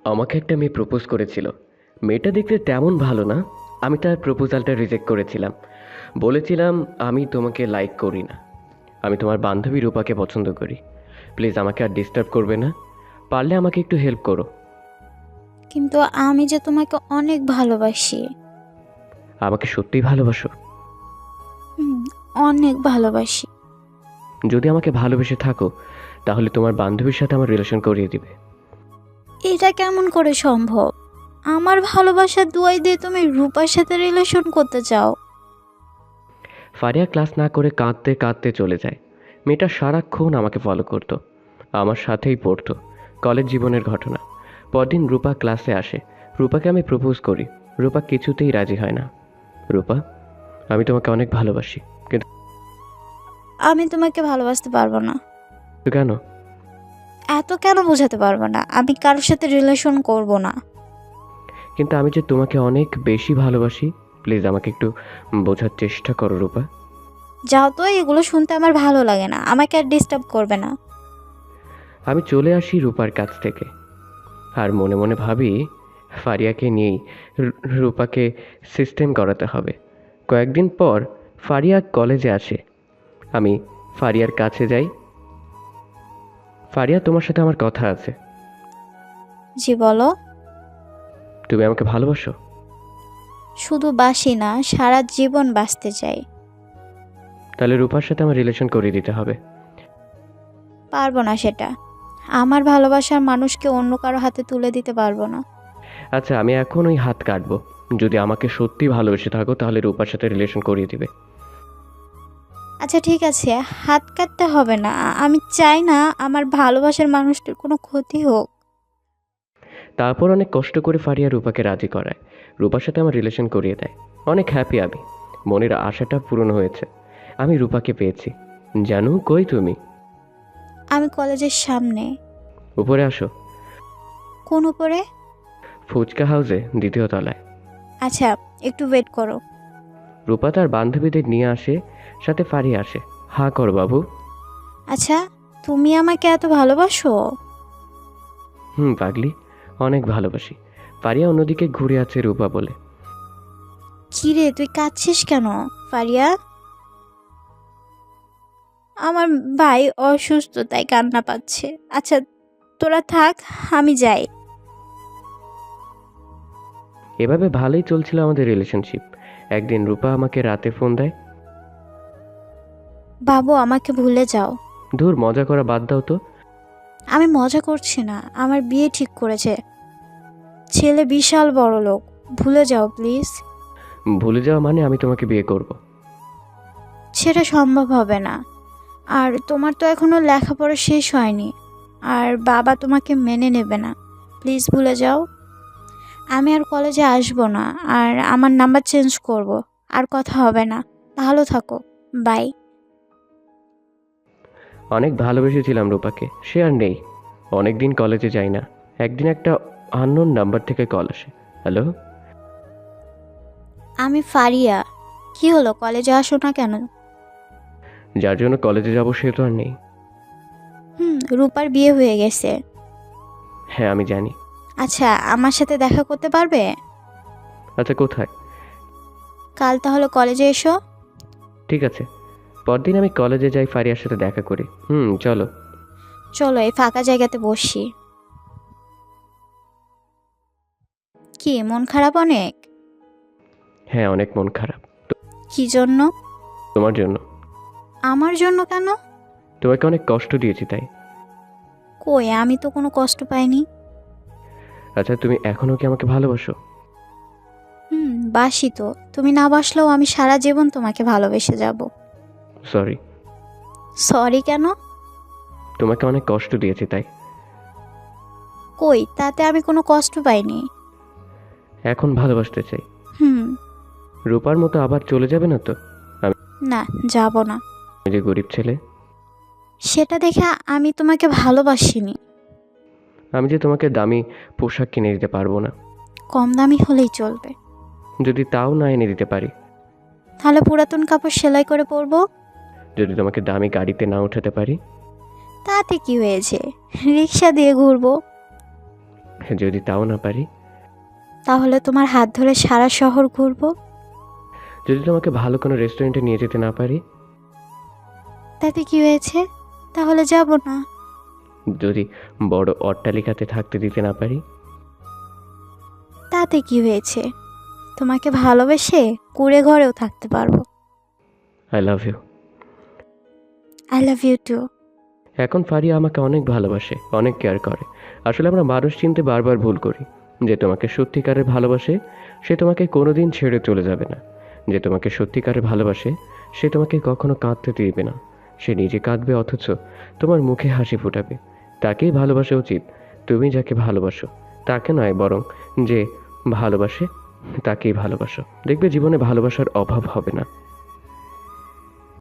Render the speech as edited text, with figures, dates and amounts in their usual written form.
আমাকে একটা মেয়ে প্রপোজ করেছিল। মেয়েটা দেখতে তেমন ভালো না। আমি তার প্রপোজালটা রিজেক্ট করেছিলাম। বলেছিলাম, আমি তোমাকে লাইক করি না, আমি তোমার বান্ধবী রূপাকে পছন্দ করি। প্লিজ আমাকে আর ডিস্টার্ব করবে না। পারলে আমাকে একটু হেল্প করো। কিন্তু আমি যে তোমাকে অনেক ভালোবাসি। আমাকে সত্যিই ভালোবাসো? হুম, অনেক ভালোবাসি। যদি আমাকে ভালোবেসে থাকো তাহলে তোমার বান্ধবীর সাথে আমার রিলেশন করিয়ে দিবে। এটা কেমন করে সম্ভব? আমার ভালোবাসার দুয়াই দিয়ে তুমি রূপার সাথে রিলেশন করতে চাও? ফারিয়া ক্লাস না করে কাঁদতে কাঁদতে চলে যায়। মেয়েটা সারাক্ষণ আমাকে ফলো করতো, আমার সাথেই পড়তো। কলেজ জীবনের ঘটনা। পরদিন রূপা ক্লাসে আসে। রূপাকে আমি প্রপোজ করি। রূপা কিছুতেই রাজি হয় না। রূপা, আমি তোমাকে অনেক ভালোবাসি। কিন্তু আমি তোমাকে ভালোবাসতে পারবো না। কেন? এত কেন বোঝাতে পারবো না? আমি কারোর সাথে রিলেশন করব না। কিন্তু আমি যে তোমাকে অনেক বেশি ভালোবাসি। প্লিজ আমাকে একটু বোঝার চেষ্টা করো রূপা। যাও তো, এগুলো শুনতে আমার ভালো লাগে না। আমাকে আর ডিস্টার্ব করবে না। আমি চলে আসি রূপার কাছ থেকে। আর মনে মনে ভাবি, ফারিয়াকে নিয়েই রূপাকে সিস্টেম করাতে হবে। কয়েকদিন পর ফারিয়া কলেজে আসে। আমি ফারিয়ার কাছে যাই। ফারিয়া, তোমার সাথে আমার কথা আছে। জি বলো। তুমি আমাকে ভালোবাসো? শুধু বাসি না, সারা জীবন বাঁচতে চাই। তাহলে রূপার সাথে আমার রিলেশন করিয়ে দিতে হবে। পারবো না সেটা। আমার ভালোবাসার মানুষকে অন্য কারো হাতে তুলে দিতে পারবো না। আচ্ছা, আমি এখন ওই হাত কাটবো। যদি আমাকে সত্যি ভালোবেসে থাকো তাহলে রূপার সাথে রিলেশন করিয়ে দিবে। আচ্ছা ঠিক আছে, হাত কাটতে হবে না। আমি চাই না আমার ভালোবাসার মানুষটার কোনো ক্ষতি হোক। তারপর অনেক কষ্ট করে ফারিয়া রূপাকে রাজি করায়। রূপার সাথে আমার রিলেশন করিয়ে দেয়। অনেক হ্যাপি আমি। মনের আশাটা পূরণ হয়েছে। আমি রূপাকে পেয়েছি। জানু, কই তুমি? আমি কলেজের সামনে। উপরে আসো। কোন উপরে? ফুচকা হাউসে, দ্বিতীয় তলায়। আচ্ছা, একটু ওয়েট করো। রূপা তার বান্ধবীদের নিয়ে আসে, সাথে ফারিয়া আসে। হা কর বাবু। আচ্ছা, তুমি আমাকে এত ভালোবাসো? হুম পাগলি, অনেক ভালোবাসি। ফারিয়া অন্যদিকে ঘুরে আছে রূপা বলে। কিরে, তুই কাঁদছিস কেন? ফারিয়া, আমার ভাই অসুস্থ তাই কান্না পাচ্ছে। আচ্ছা, তোরা থাক, আমি যাই। এভাবে ভালোই চলছিল আমাদের রিলেশনশিপ। একদিন রূপা আমাকে রাতে ফোন দেয়। বাবু, আমাকে ভুলে যাও। ধুর, মজা করা বাদ দাও তো। আমি মজা করছি না, আমার বিয়ে ঠিক করেছে। ছেলে বিশাল বড় লোক। ভুলে যাও প্লিজ। ভুলে যাওয়া মানে আমি তোমাকে বিয়ে করব। সেটা সম্ভব হবে না। আর তোমার তো এখনো লেখাপড়া শেষ হয়নি। আর বাবা তোমাকে মেনে নেবে না। প্লিজ ভুলে যাও। আমি আর কলেজে আসবো না। আর আমার নাম্বার চেঞ্জ করব। আর কথা হবে না। ভালো থাকো। বাই। অনেক ভালোবেসেছিলাম রূপাকে, সে আর নেই। অনেক দিন কলেজে যাই না। একদিন একটা আননোন নাম্বার থেকে কল আসে। হ্যালো। আমি ফারিয়া। কি হলো, কলেজে আসো না কেন? যার জন্য কলেজে যাব সে তো আর নেই। রূপার বিয়ে হয়ে গেছে। হ্যাঁ আমি জানি। আচ্ছা, আমার সাথে দেখা করতে পারবে? আচ্ছা, কোথায়? কাল তাহলে কলেজে এসো। ঠিক আছে। পরদিন আমি কলেজে যাই, ফারিয়ার সাথে দেখা করি। চলো। চলো, এই ফাঁকা জায়গাতে বসি। কি, মন খারাপ অনেক? হ্যাঁ, অনেক মন খারাপ। কি জন্য? তোমার জন্য। আমার জন্য কেন? তোমাকে অনেক কষ্ট দিয়েছি তাই। কই, আমি তো কোনো কষ্ট পাইনি। আচ্ছা, তুমি এখনো কি আমাকে ভালোবাসো? বাসি তো। তুমি না বাসলেও আমি সারা জীবন তোমাকে ভালোবেসে যাব। সরি। সরি কেন? তোমাকে অনেক কষ্ট দিয়েছি তাই। কই, তাতে আমি কোনো কষ্ট পাইনি। এখন ভালোবাসতে চাই। হুম। রূপার মতো আবার চলে যাবে না তো? না, যাব না। আমি যে গরিব ছেলে। সেটা দেখে আমি তোমাকে ভালোবাসিনি। আমি যে তোমাকে দামি পোশাক কিনে দিতে পারবো না। কম দামি হলেই চলবে। যদি তাও না এনে দিতে পারি? তাহলে পুরাতন কাপড় সেলাই করে পরবো। যদি তোমাকে দামি গাড়িতে না উঠাতে পারি? তাতে কি হয়েছে, রিক্সা দিয়ে ঘুরবো। যদি তাও না পারি? তাহলে তোমার হাত ধরে সারা শহর ঘুরবো। যদি তোমাকে ভালো কোনো রেস্টুরেন্টে নিয়ে যেতে না পারি? তাতে কি হয়েছে? তাহলে যাব না। যদি বড় অট্টালিকাতে থাকতে দিতে না পারি? তাতে কি হয়েছে? তোমাকে ভালোবেসে কুঁড়ে ঘরেও থাকতে পারবো। I love you. I love you too. এখন ফারিয়া আমাকে অনেক ভালোবাসে, অনেক কেয়ার করে। আসলে আমরা মানুষ চিনতে বারবার ভুল করি। যে তোমাকে সত্যিকারের ভালোবাসে সে তোমাকে কোনোদিন ছেড়ে চলে যাবে না। যে তোমাকে সত্যিকারের ভালোবাসে সে তোমাকে কখনো কাঁদতে দিবে না। সে নিজে কাঁদবে অথচ তোমার মুখে হাসি ফোটাবে। তাকেই ভালোবাসা উচিত। তুমি যাকে ভালোবাসো তাকে নয়, বরং যে ভালোবাসে তাকেই ভালোবাসো। দেখবে জীবনে ভালোবাসার অভাব হবে না।